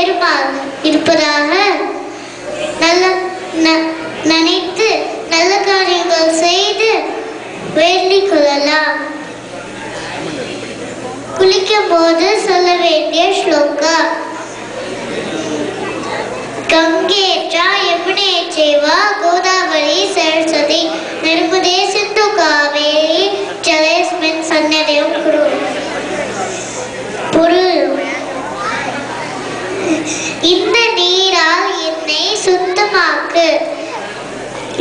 பெருமாள் இருப்பதாக நினைத்து நல்ல காரியங்கள் செய்து வேண்டிக் கொள்ளலாம். குளிக்கும் போது சொல்ல வேண்டிய ஸ்லோகா. गंगेचा यमुने चैव गोदावरी सरस्वती नर्मदे सिंधु कावेरी जलेस्मिन् सन्निधिं कुरु. பொருள்: இந்த நீரால் என்னை சுத்தமாக்கு.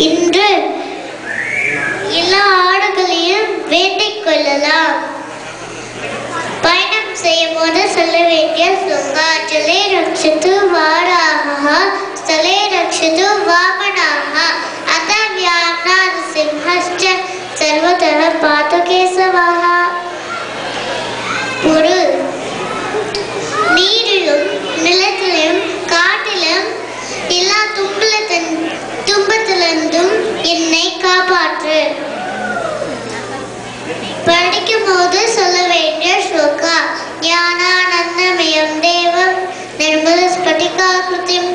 இன்று எல்லா ஆடுகளையும் வேண்டிக் கொள்ளலாம். பயணம் செய்யும் போது சொல்ல வேண்டிய ஸ்லோகா. ஜலே ரக்ஷது வாராஹ ஸ்தலே ரக்ஷது வாமனாஹ அத வியாம்நாத சிம்ஹஸ்ச சர்வதः பாது கேசவஹ. பொருள்: நீரிலும் நிலத்திலும் காட்டிலும் எல்லா துன்பத்திலிருந்தும் என்னை காப்பாற்று. படிக்கும் போது சொல்ல வேண்டிய ஸ்லோகா. ஞானானந்தமயம் தேவம் நிர்மல ஸ்படிகாக்ருதிம்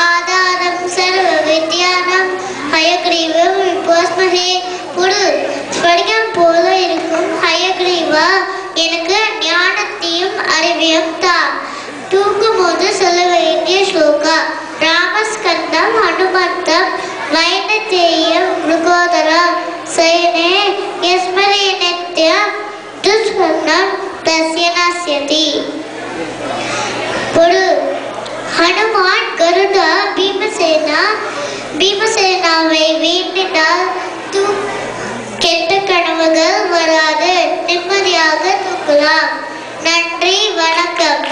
ஆதாரம் சர்வ வித்யானம் ஹயக்ரீவம் விபோஸ்மஹே. பொருள்: ஸ்படிகம் போல இருக்கும் ஹயக்ரீவா, எனக்கு ஞானத்தையும் அறிவையும் தா. தூங்கும் போது சொல்ல வேண்டிய ஸ்லோகா. ராமஸ்கந்தம் ஹனுமந்தம் வைனதேயம் மிருகோதரா சயனே யஸ்மரே நித்ய துஷ்கர்ணம் தஸ்ய நாஸ்யதி. பொருள்: ஹனுமான் கருடா பீமசேனாவை வேண்டினால் கெட்ட கனவுகள் வராது, நிம்மதியாக தூங்கலாம். நன்றி, வணக்கம்.